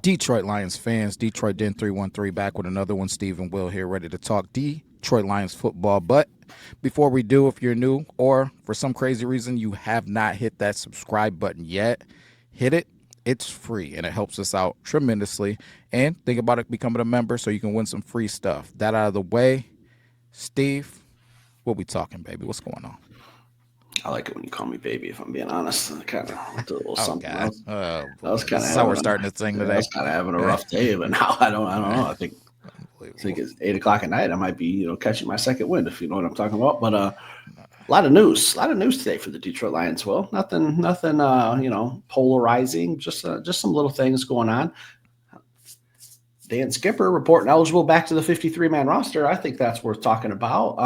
Detroit Lions fans, Detroit Den 313 back with another one. Steve and Will here, ready to talk Detroit Lions football. But before we do, if you're new or for some crazy reason you have not hit that subscribe button yet, hit it. It's free and it helps us out tremendously. And think about it becoming a member so you can win some free stuff. That out of the way, Steve, what we talking, baby? What's going on? I like it when you call me baby, if I'm being honest. I kind of do a little Oh something God! else. Oh I boy! was kind This of is how we're having starting this thing a, I today. was kind of having a rough day, but now I don't know. I think it's 8 o'clock at night. I might be, catching my second wind, if you know what I'm talking about. But a a lot of news today for the Detroit Lions. Well, nothing, polarizing. Just some little things going on. Dan Skipper reporting eligible back to the 53-man roster. I think that's worth talking about.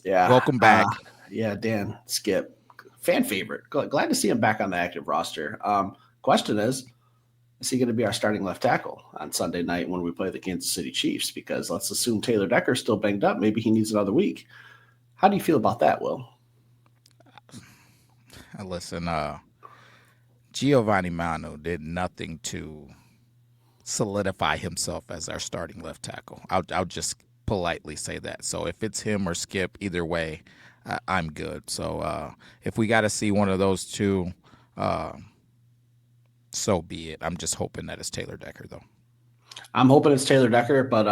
Yeah, Welcome back. yeah, Dan Skip, fan favorite. Glad to see him back on the active roster. Question is he going to be our starting left tackle on Sunday night when we play the Kansas City Chiefs? Because let's assume Taylor Decker's still banged up. Maybe he needs another week. How do you feel about that, Will? Listen, Giovanni Mano did nothing to solidify himself as our starting left tackle. I'll just politely say that. So if it's him or Skip, either way, I'm good. So if we got to see one of those two, uh, so be it. I'm just hoping that it's Taylor Decker, though. I'm hoping it's Taylor Decker, but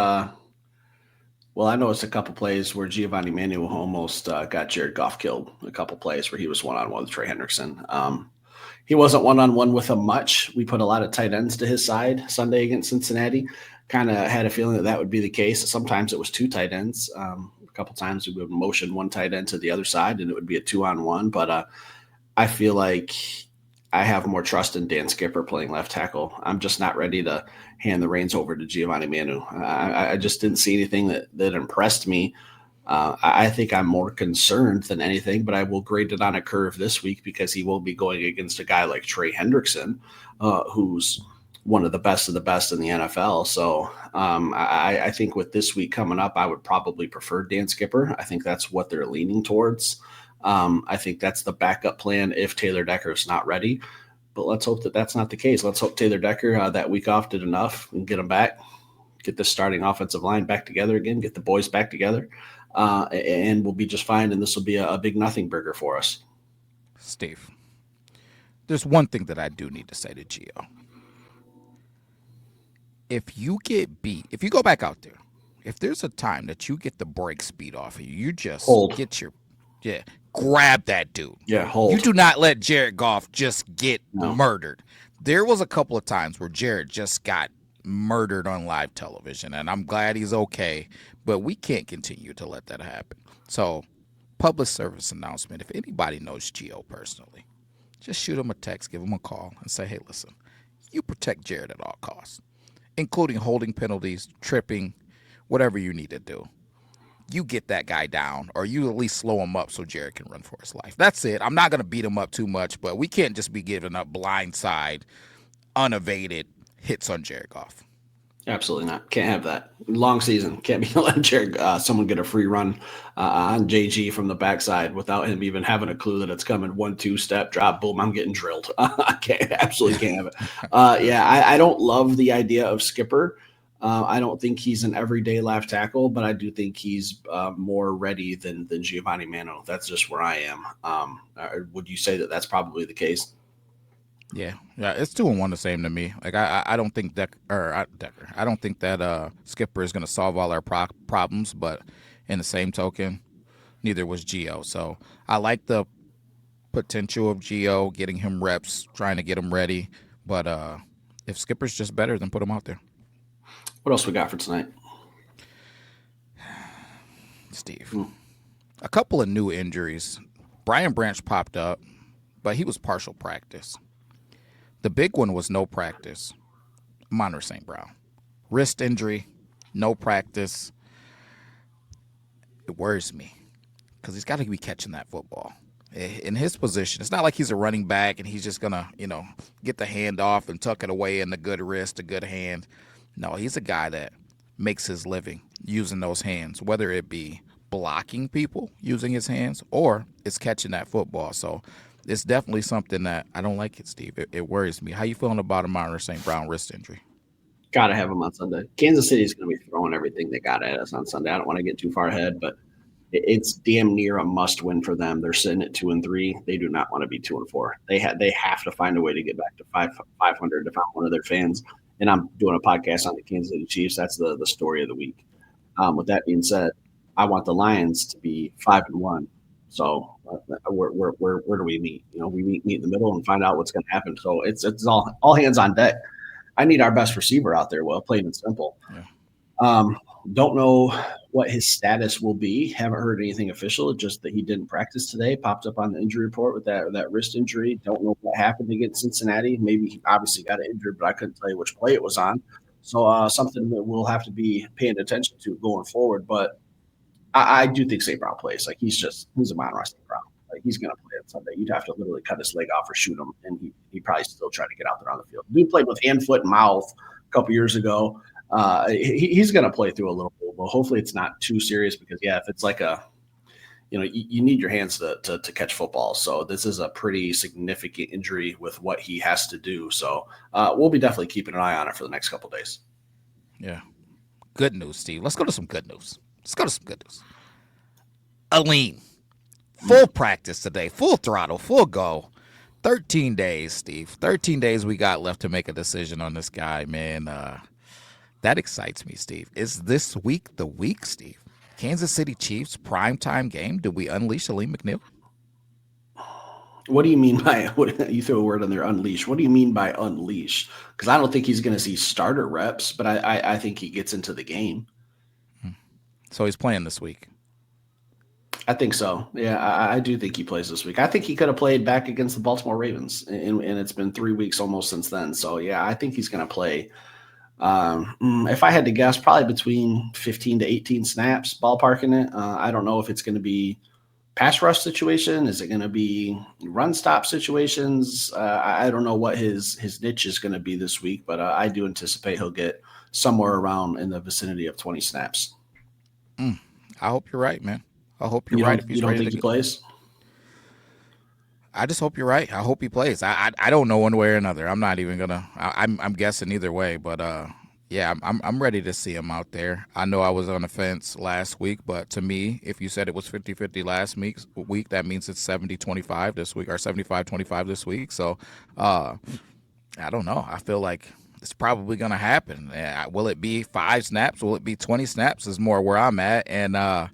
well, I noticed a couple plays where Giovanni Manuel almost got Jared Goff killed. A couple plays where he was one-on-one with Trey Hendrickson. He wasn't one-on-one with him much. We put a lot of tight ends to his side Sunday against Cincinnati. Kind of had a feeling that would be the case. Sometimes it was two tight ends. A couple times we would motion one tight end to the other side, and it would be a 2-on-1. But I feel like I have more trust in Dan Skipper playing left tackle. I'm just not ready to hand the reins over to Giovanni Manu. I just didn't see anything that impressed me. I think I'm more concerned than anything, but I will grade it on a curve this week because he will be going against a guy like Trey Hendrickson, who's one of the best in the NFL. So I think with this week coming up, I would probably prefer Dan Skipper. I think that's what they're leaning towards. I think that's the backup plan if Taylor Decker is not ready. But let's hope that that's not the case. Let's hope Taylor Decker that week off did enough and get him back, get the starting offensive line back together again, get the boys back together, and we'll be just fine. And this will be a big nothing burger for us. Steve, there's one thing that I do need to say to Gio. If you get beat, if you go back out there, if there's a time that you get the break speed off of you, you just Hold. get grab that dude. Yeah, hold. You do not let Jared Goff just get No. murdered. There was a couple of times where Jared just got murdered on live television, and I'm glad he's okay, but we can't continue to let that happen. So, public service announcement, if anybody knows Gio personally, just shoot him a text, give him a call, and say, hey, listen, you protect Jared at all costs, including holding penalties, tripping, whatever you need to do. You get that guy down, or you at least slow him up so Jared can run for his life. That's it. I'm not going to beat him up too much, but we can't just be giving up blindside, unevaded hits on Jared Goff. Absolutely not. Can't have that. Long season. Can't be letting Jared, someone get a free run on JG from the backside without him even having a clue that it's coming. 1-2 step, drop, boom, I'm getting drilled. I absolutely can't have it. I don't love the idea of Skipper. I don't think he's an everyday left tackle, but I do think he's more ready than Giovanni Mano. That's just where I am. Would you say that that's probably the case? Yeah, it's 2-1 the same to me. Like I don't think Decker. I don't think that Skipper is going to solve all our problems, but in the same token, neither was Gio. So I like the potential of Gio, getting him reps, trying to get him ready. But if Skipper's just better, then put him out there. What else we got for tonight? Steve, a couple of new injuries. Brian Branch popped up, but he was partial practice. The big one was no practice. Amon-Ra St. Wrist injury, no practice. It worries me because he's got to be catching that football. In his position, it's not like he's a running back and he's just going to, get the hand off and tuck it away in the good wrist, a good hand. No, he's a guy that makes his living using those hands, whether it be blocking people using his hands or it's catching that football. So It's definitely something that I don't like it, Steve. It worries me. How you feeling about Amon-Ra St. Brown wrist injury? Gotta have him on Sunday. Kansas City is going to be throwing everything they got at us on Sunday. I don't want to get too far ahead, but it's damn near a must win for them. They're sitting at 2-3. They do not want to be 2-4. They have to find a way to get back to 500 if I'm one of their fans. And I'm doing a podcast on the Kansas City Chiefs. That's the story of the week. With that being said, I want the Lions to be 5-1. So where do we meet? We meet in the middle and find out what's going to happen. So it's all hands on deck. I need our best receiver out there. Well, plain and simple. Yeah. Um, don't know what his status will be. Haven't heard anything official. Just that he didn't practice today. Popped up on the injury report with that wrist injury. Don't know what happened against Cincinnati. Maybe he obviously got injured, but I couldn't tell you which play it was on. So something that we'll have to be paying attention to going forward. But I do think St. Brown plays. Like he's a Amon-Ra St. Brown. Like he's going to play on Sunday. You'd have to literally cut his leg off or shoot him, and he probably still try to get out there on the field. Dude played with hand, foot, and mouth a couple years ago. He's going to play through a little bit, but hopefully it's not too serious because if it's like you need your hands to catch football. So this is a pretty significant injury with what he has to do. So we'll be definitely keeping an eye on it for the next couple of days. Yeah. Good news, Steve. Let's go to some good news. Aleem, full practice today, full throttle, full go. 13 days, Steve. 13 days we got left to make a decision on this guy, man. That excites me, Steve. Is this week the week, Steve? Kansas City Chiefs primetime game. Do we unleash Aleem McNeil? What do you mean by what you throw a word on there, unleash? What do you mean by unleash? Because I don't think he's going to see starter reps, but I think he gets into the game. So he's playing this week. I think so. Yeah, I do think he plays this week. I think he could have played back against the Baltimore Ravens, and it's been 3 weeks almost since then. So yeah, I think he's going to play. If I had to guess, probably between 15 to 18 snaps, ballparking it. I don't know if it's going to be pass rush situation. Is it going to be run stop situations? I don't know what his niche is going to be this week, but I do anticipate he'll get somewhere around in the vicinity of 20 snaps. I hope you're right, man. I hope you're right. If You he's don't ready think to he go. plays? I just hope you're right. I hope he plays. I don't know one way or another. I'm not even gonna. I'm guessing either way. But yeah, I'm ready to see him out there. I know I was on the fence last week, but to me, if you said it was 50-50 last week, that means it's 70-25 this week or 75-25 this week. So I don't know. I feel like it's probably gonna happen. Will it be 5 snaps? Will it be 20 snaps? Is more where I'm at. And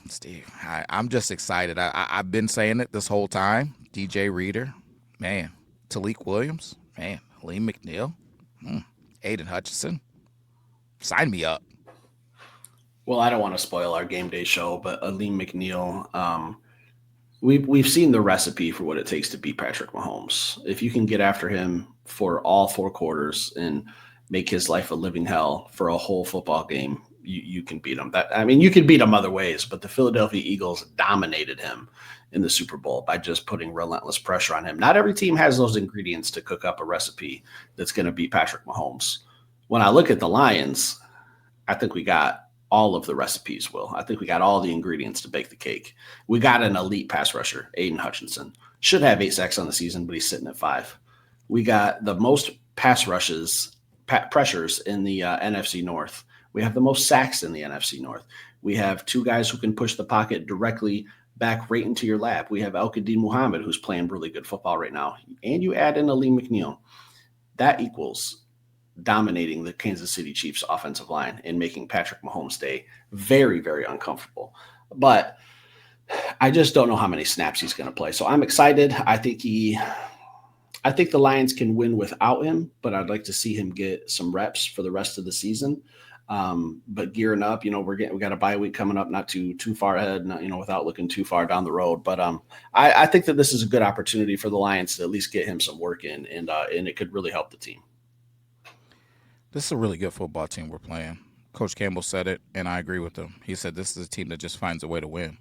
Steve, I'm just excited. I've been saying it this whole time. DJ Reader, man. Talik Williams, man. Lee McNeil, Aiden Hutchinson. Sign me up. Well, I don't want to spoil our game day show, but Aleem McNeil, we've seen the recipe for what it takes to beat Patrick Mahomes. If you can get after him for all 4 quarters and make his life a living hell for a whole football game, you can beat him. You can beat him other ways, but the Philadelphia Eagles dominated him in the Super Bowl by just putting relentless pressure on him. Not every team has those ingredients to cook up a recipe that's going to beat Patrick Mahomes. When I look at the Lions, I think we got all of the recipes, Will. I think we got all the ingredients to bake the cake. We got an elite pass rusher, Aiden Hutchinson. Should have 8 sacks on the season, but he's sitting at 5. We got the most pressures in the NFC North. We have the most sacks in the NFC North. We have 2 guys who can push the pocket directly back right into your lap. We have Al-Qadim Muhammad, who's playing really good football right now. And you add in Aleem McNeil. That equals dominating the Kansas City Chiefs offensive line and making Patrick Mahomes' day very, very uncomfortable. But I just don't know how many snaps he's going to play. So I'm excited. I think the Lions can win without him, but I'd like to see him get some reps for the rest of the season. But gearing up, we got a bye week coming up, not too far ahead, without looking too far down the road. But I think that this is a good opportunity for the Lions to at least get him some work in, and it could really help the team. This is a really good football team we're playing. Coach Campbell said it, and I agree with him. He said this is a team that just finds a way to win.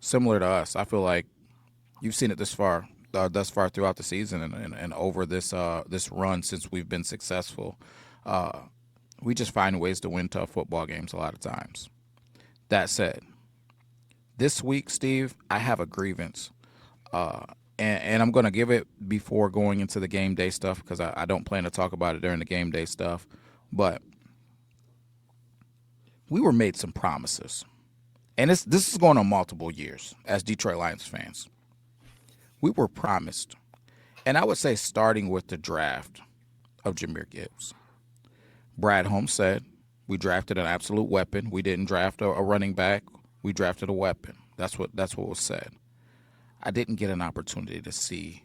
Similar to us, I feel like you've seen it thus far throughout the season and over this run since we've been successful. We just find ways to win tough football games a lot of times. That said, this week, Steve, I have a grievance Uh, and I'm going to give it before going into the game day stuff because I don't plan to talk about it during the game day stuff. But we were made some promises. And this is going on multiple years as Detroit Lions fans. We were promised. And I would say starting with the draft of Jameer Gibbs. Brad Holmes said, we drafted an absolute weapon. We didn't draft a running back. We drafted a weapon. That's what was said. I didn't get an opportunity to see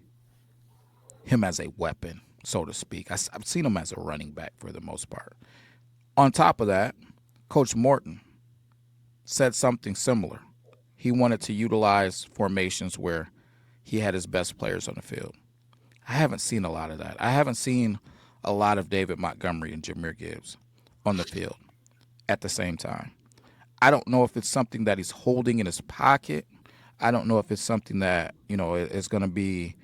him as a weapon, so to speak. I've seen him as a running back for the most part. On top of that, Coach Morton said something similar. He wanted to utilize formations where he had his best players on the field. I haven't seen a lot of that. I haven't seen a lot of David Montgomery and Jameer Gibbs on the field at the same time. I don't know if it's something that he's holding in his pocket. I don't know if it's something that is going to be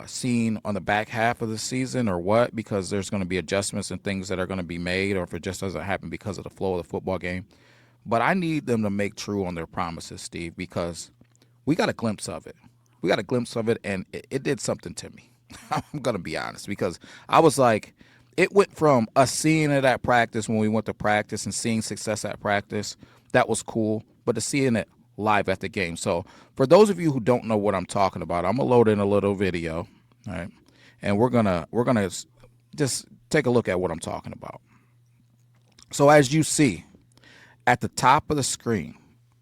seen on the back half of the season or what, because there's going to be adjustments and things that are going to be made, or if it just doesn't happen because of the flow of the football game. But I need them to make true on their promises, Steve, because we got a glimpse of it. We got a glimpse of it, and it did something to me. I'm going to be honest, because I was like, it went from us seeing it at practice when we went to practice and seeing success at practice. That was cool. But to seeing it live at the game. So for those of you who don't know what I'm talking about, I'm gonna load in a little video, all right, and we're gonna just take a look at what I'm talking about. So as you see at the top of the screen,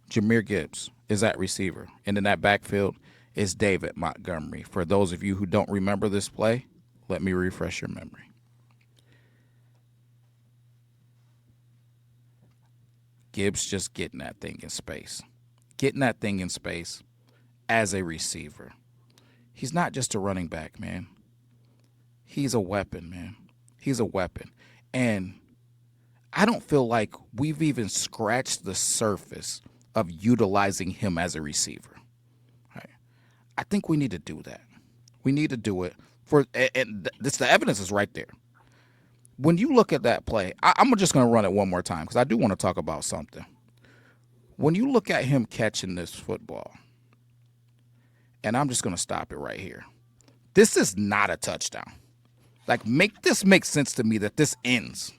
Jameer Gibbs is at receiver, and in that backfield is David Montgomery. For those of you who don't remember this play, let me refresh your memory. Gibbs just getting that thing in space. Getting that thing in space as a receiver. He's not just a running back, man. He's a weapon, man. He's a weapon. And I don't feel like we've even scratched the surface of utilizing him as a receiver. Right? I think we need to do that. We need to do it and this, the evidence is right there. When you look at that play, I'm just going to run it one more time because I do want to talk about something. When you look at him catching this football, and I'm just going to stop it right here. This is not a touchdown. Like, make sense to me that this ends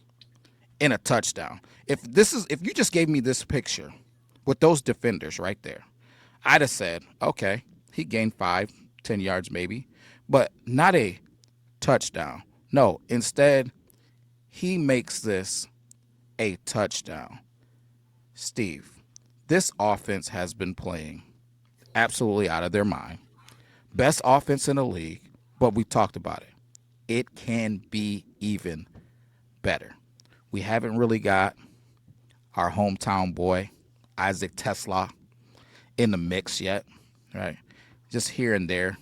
in a touchdown. If you just gave me this picture with those defenders right there, I'd have said, okay, he gained 5-10 yards maybe, but not a touchdown. No, instead, he makes this a touchdown. Steve, this offense has been playing absolutely out of their mind. Best offense in the league, but we talked about it. It can be even better. We haven't really got our hometown boy, Isaac Tesla, in the mix yet, right? Just here and there,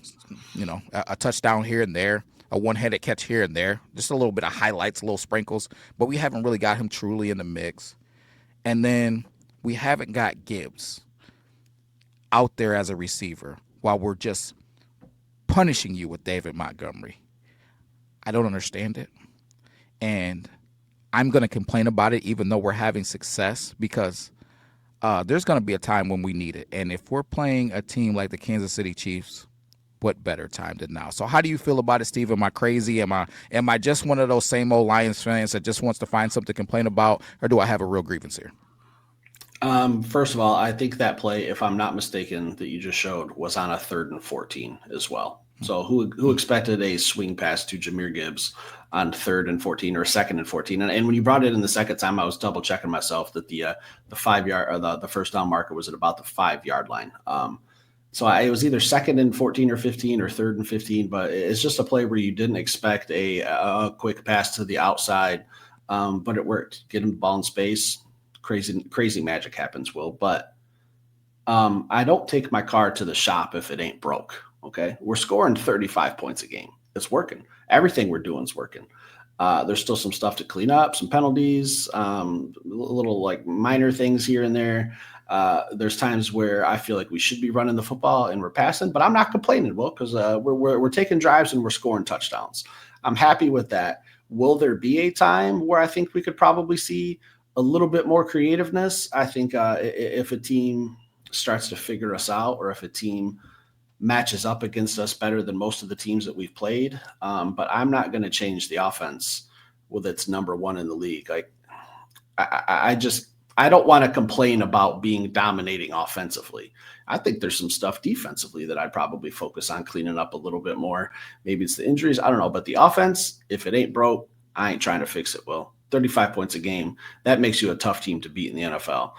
a touchdown here and there, a one-headed catch here and there, just a little bit of highlights, little sprinkles, but we haven't really got him truly in the mix. And then we haven't got Gibbs out there as a receiver while we're just punishing you with David Montgomery. I don't understand it. And I'm going to complain about it even though we're having success, because there's going to be a time when we need it. And if we're playing a team like the Kansas City Chiefs, what better time than now? So how do you feel about it, Steve? Am I crazy? Am I just one of those same old Lions fans that just wants to find something to complain about, or do I have a real grievance here? First of all, I think that play, if I'm not mistaken, that you just showed was on a 3rd and 14 as well. So who expected a swing pass to Jameer Gibbs on 3rd and 14 or 2nd and 14? And when you brought it in the second time, I was double checking myself that the 5 yard or the first down marker was at about the 5 yard line. So it was either 2nd and 14 or 15 or 3rd and 15, but it's just a play where you didn't expect a quick pass to the outside, but it worked. Get him the ball in space. Crazy magic happens, Will. But I don't take my car to the shop if it ain't broke. Okay, we're scoring 35 points a game. It's working. Everything we're doing is working. There's still some stuff to clean up, some penalties, little like minor things here and there. There's times where I feel like we should be running the football and we're passing, but I'm not complaining, Will, because we're taking drives and we're scoring touchdowns. I'm happy with that. Will there be a time where I think we could probably see a little bit more creativeness? I think if a team starts to figure us out, or if a team matches up against us better than most of the teams that we've played. But I'm not going to change the offense with its number one in the league. Like I just I don't want to complain about being dominating offensively. I think there's some stuff defensively that I'd probably focus on cleaning up a little bit more. Maybe it's the injuries. I don't know. But the offense, if it ain't broke, I ain't trying to fix it. Well, 35 points a game, that makes you a tough team to beat in the NFL.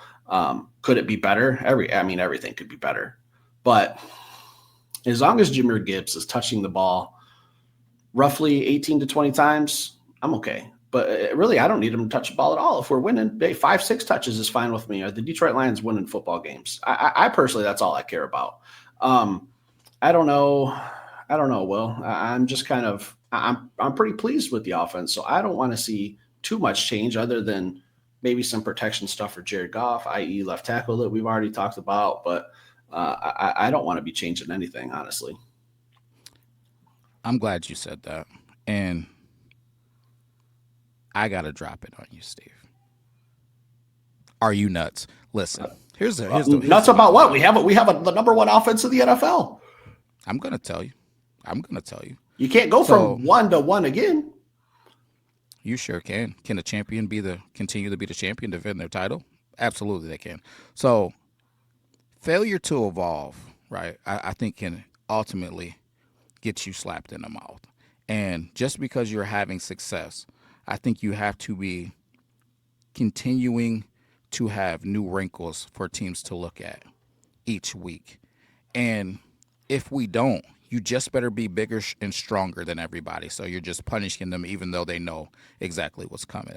Could it be better? Everything could be better. But as long as Jameer Gibbs is touching the ball roughly 18 to 20 times, I'm okay. But really, I don't need him to touch the ball at all. If we're winning, 5, 6 touches is fine with me. Are the Detroit Lions winning football games? I personally, that's all I care about. Um, I don't know. I don't know, Will. I'm just kind of I'm pretty pleased with the offense, so I don't want to see too much change other than maybe some protection stuff for Jared Goff, i.e., left tackle that we've already talked about. But I don't want to be changing anything, honestly. I'm glad you said that. And I got to drop it on you, Steve. Are you nuts? Listen, here's Nuts the about bottom what line. we have the number one offense in the NFL. I'm going to tell you. I'm going to tell you. You can't go So from 1 to 1 again. you sure can. Can the champion continue to be the champion, defend their title? Absolutely, they can. So failure to evolve, right? I think can ultimately get you slapped in the mouth. And just because you're having success, I think you have to be continuing to have new wrinkles for teams to look at each week. And if we don't, you just better be bigger and stronger than everybody. So you're just punishing them, even though they know exactly what's coming.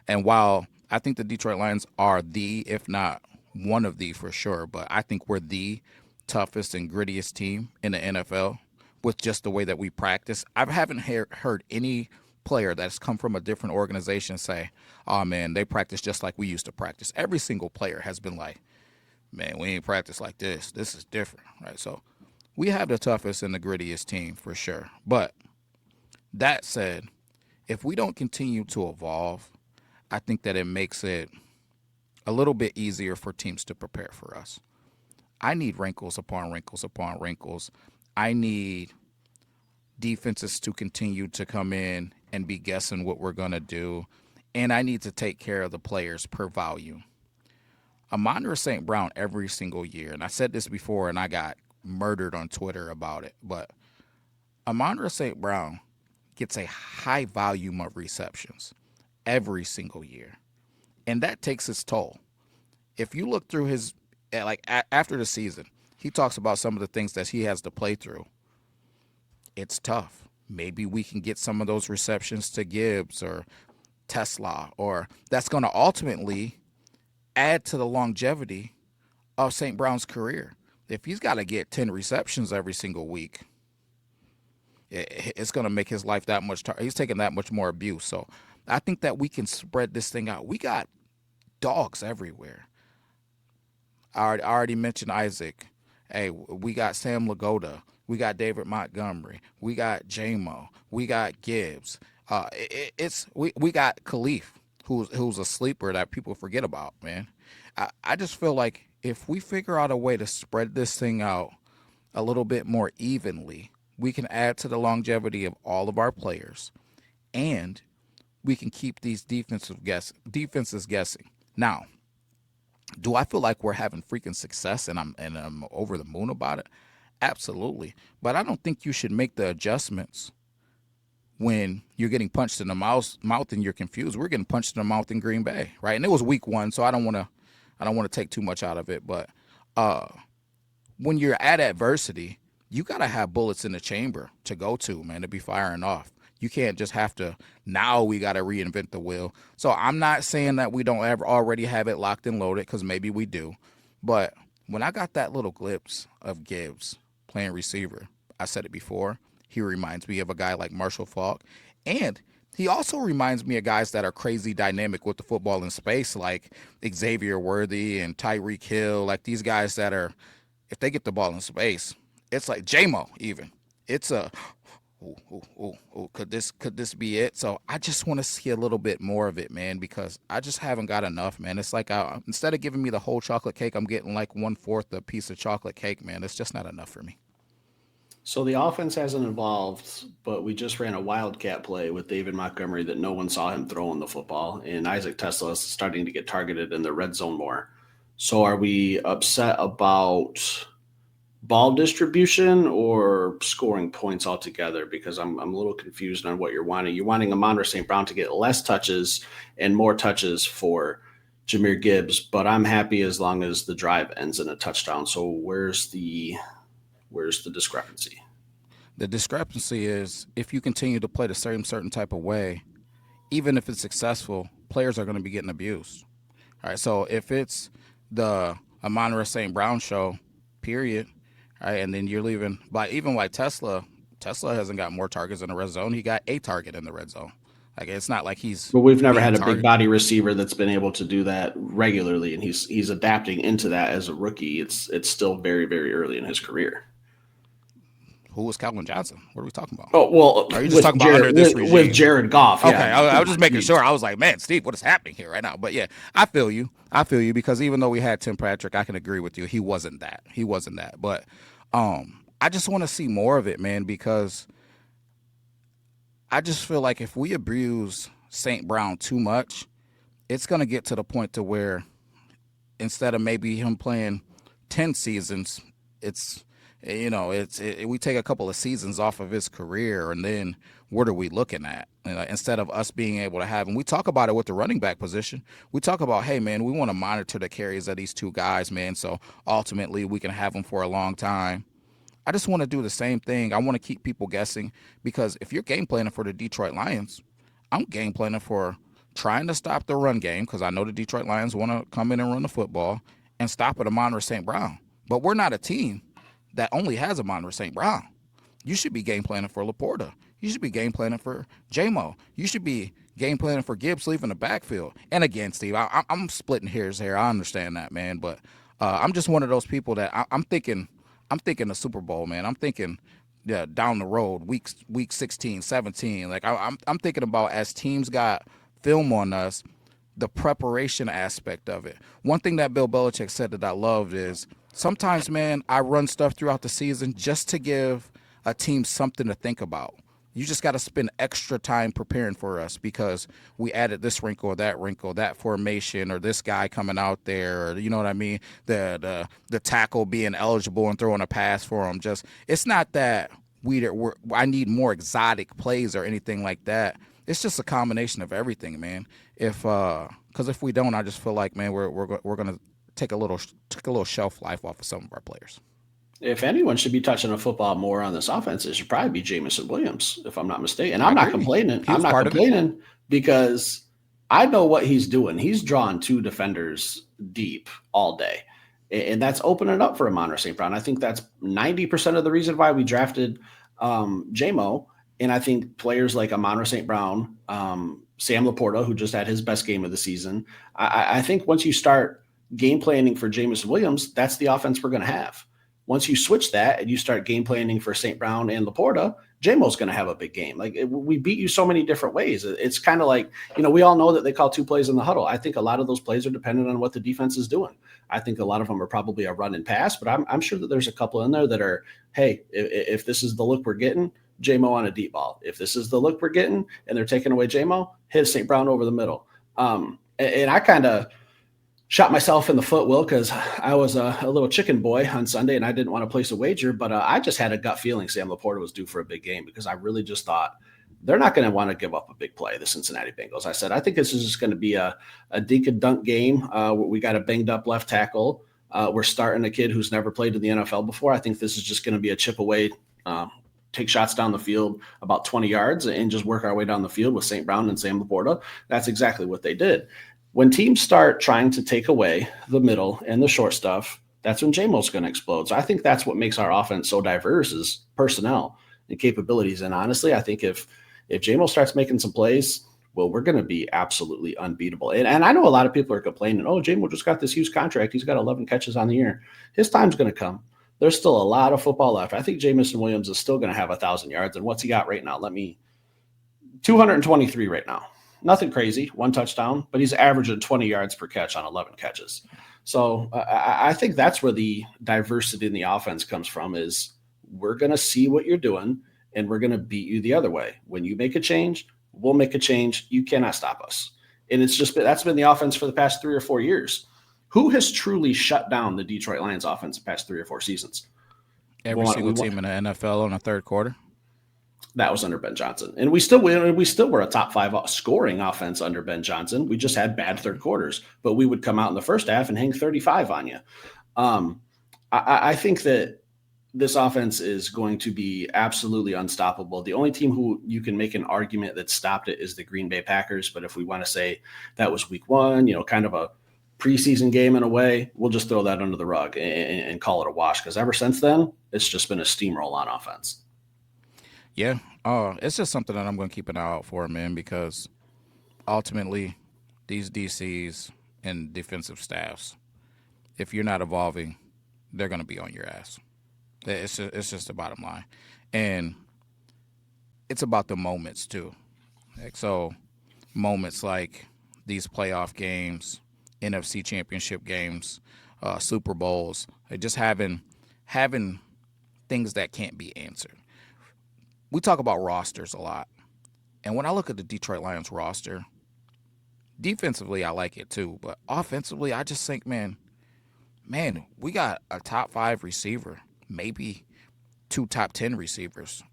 And while I think the Detroit Lions are the, if not one of the for sure, but I think we're the toughest and grittiest team in the NFL with just the way that we practice. I haven't heard any player that's come from a different organization say, oh man, they practice just like we used to practice. Every single player has been like, man, we ain't practice like this. This is different, right? So we have the toughest and the grittiest team for sure. But that said, if we don't continue to evolve, I think that it makes it a little bit easier for teams to prepare for us. I need wrinkles upon wrinkles upon wrinkles. I need defenses to continue to come in and be guessing what we're going to do. And I need to take care of the players per volume. Amon-Ra St. Brown every single year, and I said this before and I got murdered on Twitter about it, but Amon-Ra St. Brown gets a high volume of receptions every single year. And that takes its toll. If you look through his, after the season, he talks about some of the things that he has to play through. It's tough. Maybe we can get some of those receptions to Gibbs or Tesla, or that's going to ultimately add to the longevity of St. Brown's career. If he's got to get 10 receptions every single week, it's going to make his life that much. He's taking that much more abuse. So I think that we can spread this thing out. We got dogs everywhere. I already mentioned Isaac. Hey, we got Sam Lagoda. We got David Montgomery. We got JMO. We got Gibbs. We got Khalif, who's a sleeper that people forget about, man. I just feel like if we figure out a way to spread this thing out a little bit more evenly, we can add to the longevity of all of our players, and we can keep these defenses guessing. Now, do I feel like we're having freaking success and I'm over the moon about it? Absolutely. But I don't think you should make the adjustments when you're getting punched in the mouth and you're confused. We're getting punched in the mouth in Green Bay, right? And it was week 1, so I don't want to take too much out of it, but when you're at adversity, you got to have bullets in the chamber to go to, man, to be firing off. You can't just have to, now we got to reinvent the wheel. So I'm not saying that we don't ever already have it locked and loaded, because maybe we do. But when I got that little glimpse of Gibbs playing receiver, I said it before, he reminds me of a guy like Marshall Faulk. And he also reminds me of guys that are crazy dynamic with the football in space, like Xavier Worthy and Tyreek Hill, like these guys that are, if they get the ball in space, it's like JMO even. It's a, could this be it? So I just want to see a little bit more of it, man, because I just haven't got enough, man. It's like instead of giving me the whole chocolate cake, I'm getting like 1/4 a piece of chocolate cake, man. It's just not enough for me. So the offense hasn't evolved, but we just ran a wildcat play with David Montgomery that no one saw him throwing the football, and Isaac Tesla is starting to get targeted in the red zone more. So are we upset about ball distribution or scoring points altogether? Because I'm a little confused on what you're wanting. You're wanting Amon-Ra St. Brown to get less touches and more touches for Jahmyr Gibbs, but I'm happy as long as the drive ends in a touchdown. So where's the discrepancy? The discrepancy is if you continue to play the same certain type of way, even if it's successful, players are going to be getting abused. All right, so if it's the Amon-Ra St. Brown show, period, all right, and then you're leaving, like even like Tesla hasn't got more targets in the red zone. He got a target in the red zone. Like it's not like he's But we've never being had a big targeted. body receiver that's been able to do that regularly, and he's adapting into that as a rookie. It's still very very early in his career. Who was Calvin Johnson? What are we talking about? Oh well, Are you just talking about under this With regime? Jared Goff, Okay, yeah. I was just making sure. I was like, man, Steve, what is happening here right now? But yeah, I feel you. I feel you because even though we had Tim Patrick, I can agree with you. He wasn't that. He wasn't that. But I just want to see more of it, man, because I just feel like if we abuse St. Brown too much, it's gonna get to the point to where instead of maybe him playing 10 seasons, it's we take a couple of seasons off of his career, and then what are we looking at? Instead of us being able to have, and we talk about it with the running back position, we talk about, hey man, we want to monitor the carries of these two guys, man, so ultimately we can have them for a long time. I just want to do the same thing. I want to keep people guessing because if you're game planning for the Detroit Lions, I'm game planning for trying to stop the run game because I know the Detroit Lions want to come in and run the football and stop at Amon-Ra St. Brown. But we're not a team that only has Amon-Ra St. Brown. You should be game planning for Laporta. You should be game planning for JMO. You should be game planning for Gibbs leaving the backfield. And again, Steve, I'm splitting hairs here. I understand that, man. But I'm just one of those people that I'm thinking. I'm thinking the Super Bowl, man. I'm thinking, yeah, down the road, week 16, 17. Like I'm thinking about as teams got film on us, the preparation aspect of it. One thing that Bill Belichick said that I loved is sometimes, man, I run stuff throughout the season just to give a team something to think about. You just got to spend extra time preparing for us because we added this wrinkle, that formation, or this guy coming out there, or you know what I mean. The tackle being eligible and throwing a pass for him. Just it's not that I need more exotic plays or anything like that. It's just a combination of everything, man. If because if we don't, I just feel like, man, we're gonna take a little shelf life off of some of our players. If anyone should be touching the football more on this offense, it should probably be Jamison Williams, if I'm not mistaken. And I I'm not agree. complaining. He I'm was not part of it. complaining because I know what he's doing. He's drawing two defenders deep all day. And that's opening up for Amon-Ra St. Brown. I think that's 90% of the reason why we drafted JMO. And I think players like Amon-Ra St. Brown, Sam Laporta, who just had his best game of the season, I think once you start game planning for Jameson Williams, that's the offense we're going to have. Once you switch that and you start game planning for St. Brown and Laporta, JMO's going to have a big game. Like we beat you so many different ways. It's kind of like, we all know that they call two plays in the huddle. I think a lot of those plays are dependent on what the defense is doing. I think a lot of them are probably a run and pass, but I'm sure that there's a couple in there that are, hey, if this is the look we're getting, JMO on a deep ball. If this is the look we're getting and they're taking away JMO, hit St. Brown over the middle. And I kind of shot myself in the foot, Will, because I was a little chicken boy on Sunday and I didn't want to place a wager, but I just had a gut feeling Sam Laporta was due for a big game because I really just thought they're not going to want to give up a big play, the Cincinnati Bengals. I said, I think this is just going to be a dink and dunk game. We got a banged up left tackle. We're starting a kid who's never played in the NFL before. I think this is just going to be a chip away, take shots down the field about 20 yards and just work our way down the field with St. Brown and Sam Laporta. That's exactly what they did. When teams start trying to take away the middle and the short stuff, that's when JMO's going to explode. So I think that's what makes our offense so diverse is personnel and capabilities. And honestly, I think if JMO starts making some plays, well, we're going to be absolutely unbeatable. And I know a lot of people are complaining, oh, JMO just got this huge contract. He's got 11 catches on the year. His time's going to come. There's still a lot of football left. I think Jamison Williams is still going to have 1,000 yards. And what's he got right now? 223 right now. Nothing crazy, one touchdown, but he's averaging 20 yards per catch on 11 catches. So I think that's where the diversity in the offense comes from is we're going to see what you're doing and we're going to beat you the other way. When you make a change, we'll make a change. You cannot stop us. And it's just that's been the offense for the past 3 or 4 years. Who has truly shut down the Detroit Lions offense the past 3 or 4 seasons? Every single team in the NFL on the third quarter. That was under Ben Johnson, and we still were a top 5 scoring offense under Ben Johnson. We just had bad third quarters, but we would come out in the first half and hang 35 on you. I think that this offense is going to be absolutely unstoppable. The only team who you can make an argument that stopped it is the Green Bay Packers. But if we want to say that was week 1, kind of a preseason game in a way, we'll just throw that under the rug and call it a wash. Because ever since then, it's just been a steamroll on offense. Yeah, it's just something that I'm going to keep an eye out for, man, because ultimately these DCs and defensive staffs, if you're not evolving, they're going to be on your ass. It's just the bottom line. And it's about the moments, too. So moments like these playoff games, NFC championship games, Super Bowls, just having things that can't be answered. We talk about rosters a lot. And when I look at the Detroit Lions roster, defensively, I like it too. But offensively, I just think, man, we got a top 5 receiver, maybe 2 top 10 receivers.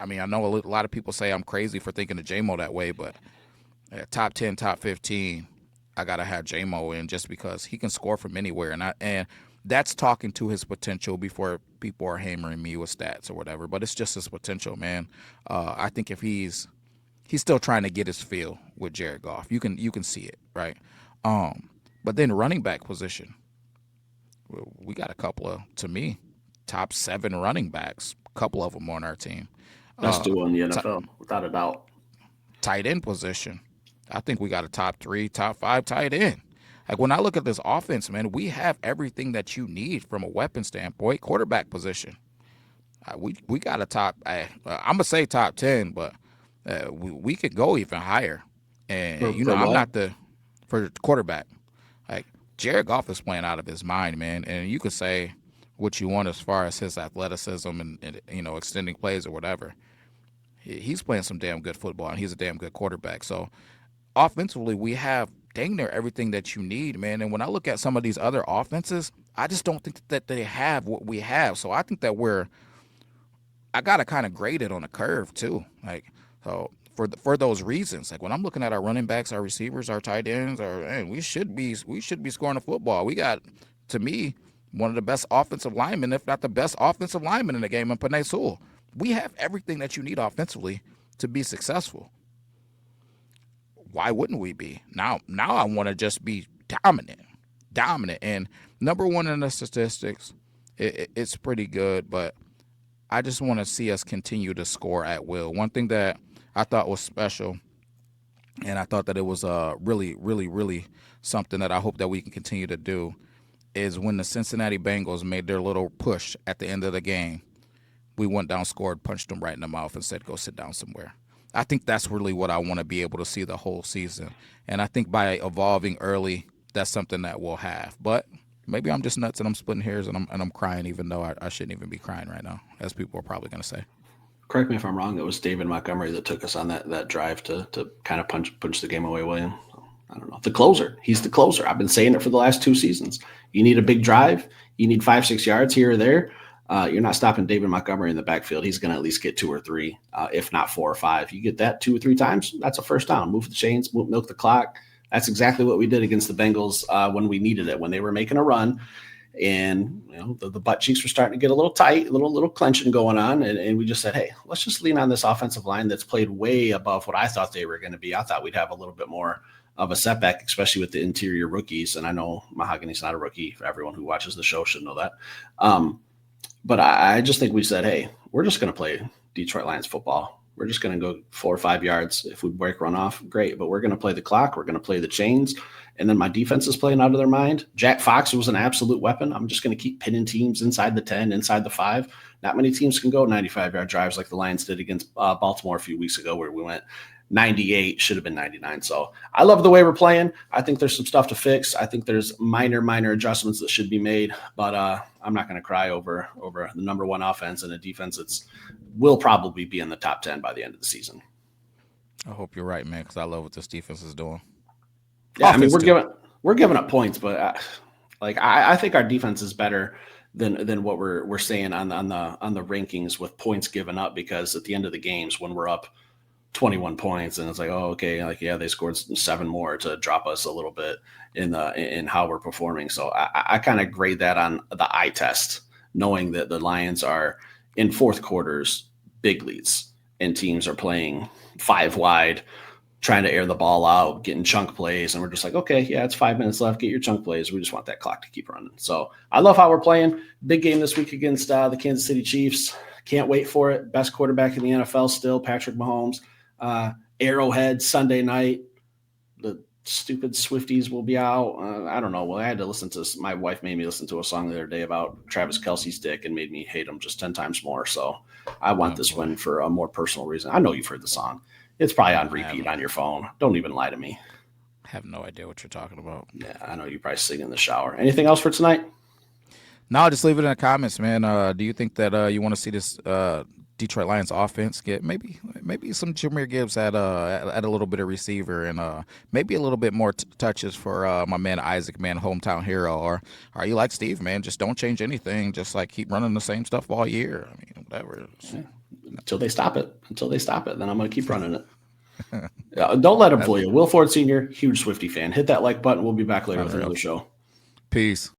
I mean, I know a lot of people say I'm crazy for thinking of J-Mo that way, but top 10, top 15, I got to have J-Mo in just because he can score from anywhere. And that's talking to his potential before people are hammering me with stats or whatever. But it's just his potential, man. I think if he's still trying to get his feel with Jared Goff. You can see it, right? But then running back position, we got a couple of, to me, top 7 running backs. A couple of them on our team. Best duo in the NFL, without a doubt. Tight end position, I think we got a top 3, top 5 tight end. Like when I look at this offense, man, we have everything that you need from a weapon standpoint. Quarterback position, we got a top. I'm gonna say top 10, but we could go even higher. And I'm not for quarterback. Like Jared Goff is playing out of his mind, man. And you could say what you want as far as his athleticism and extending plays or whatever. He's playing some damn good football, and he's a damn good quarterback. So offensively, we have dang near everything that you need, man. And when I look at some of these other offenses, I just don't think that they have what we have. So I think that I got to kind of grade it on a curve too. Like, so for those reasons, like when I'm looking at our running backs, our receivers, our tight ends, we should be scoring the football. We got, to me, one of the best offensive linemen, if not the best offensive lineman in the game, in Penei Sewell. We have everything that you need offensively to be successful. Why wouldn't we be? Now I want to just be dominant. And number 1 in the statistics, it's pretty good, but I just want to see us continue to score at will. One thing that I thought was special, and I thought that it was really, really, really something that I hope that we can continue to do, is when the Cincinnati Bengals made their little push at the end of the game, we went down, scored, punched them right in the mouth, and said, go sit down somewhere. I think that's really what I want to be able to see the whole season. And I think by evolving early, that's something that we'll have. But maybe I'm just nuts and I'm splitting hairs and I'm crying, even though I shouldn't even be crying right now, as people are probably going to say. Correct me if I'm wrong. It was David Montgomery that took us on that drive to kind of punch the game away, William. I don't know. The closer. He's the closer. I've been saying it for the last 2 seasons. You need a big drive. You need 5-6 yards here or there. You're not stopping David Montgomery in the backfield. He's going to at least get 2 or 3, if not 4 or 5. You get that 2 or 3 times, that's a first down. Move the chains, milk the clock. That's exactly what we did against the Bengals when we needed it, when they were making a run. And the butt cheeks were starting to get a little tight, a little clenching going on. And we just said, hey, let's just lean on this offensive line that's played way above what I thought they were going to be. I thought we'd have a little bit more of a setback, especially with the interior rookies. And I know Mahogany's not a rookie. Everyone who watches the show should know that. But I just think we said, hey, we're just going to play Detroit Lions football. We're just going to go 4 or 5 yards. If we break run off, great. But we're going to play the clock. We're going to play the chains. And then my defense is playing out of their mind. Jack Fox was an absolute weapon. I'm just going to keep pinning teams inside the 10, inside the 5. Not many teams can go 95-yard drives like the Lions did against Baltimore a few weeks ago, where we went 98 should have been 99. So I love the way we're playing. I think there's some stuff to fix. I think there's minor adjustments that should be made, but I'm not going to cry over the number one offense and a defense that's will probably be in the top 10 by the end of the season. I hope you're right, man, because I love what this defense is doing. Yeah, I mean we're giving up points, but I think our defense is better than what we're saying on the rankings with points given up, because at the end of the games when we're up 21 points and it's like, oh, okay, like, yeah, they scored 7 more to drop us a little bit in how we're performing. So I kind of grade that on the eye test, knowing that the Lions are in fourth quarters, big leads, and teams are playing 5 wide, trying to air the ball out, getting chunk plays. And we're just like, okay, yeah, it's 5 minutes left. Get your chunk plays. We just want that clock to keep running. So I love how we're playing. Big game this week against the Kansas City Chiefs. Can't wait for it. Best quarterback in the NFL still, Patrick Mahomes. Arrowhead Sunday night. The stupid Swifties will be out. I don't know. Well, I had to listen to my wife made me listen to a song the other day about Travis Kelce's dick and made me hate him just 10 times more. So I want this one for a more personal reason. I know you've heard the song. It's probably on repeat on your phone. Don't even lie to me. I have no idea what you're talking about. Yeah, I know you probably sing in the shower. Anything else for tonight? No, just leave it in the comments, man. Do you think that you want to see this Detroit Lions offense get maybe some Jameer Gibbs at a little bit of receiver and maybe a little bit more touches for my man Isaac, man, hometown hero? Or are you like Steve, man? Just don't change anything. Just like keep running the same stuff all year. I mean, whatever. Yeah. Until they stop it, then I'm going to keep running it. Don't let them fool you. Will Ford Sr., huge Swiftie fan. Hit that like button. We'll be back later with another show. Peace.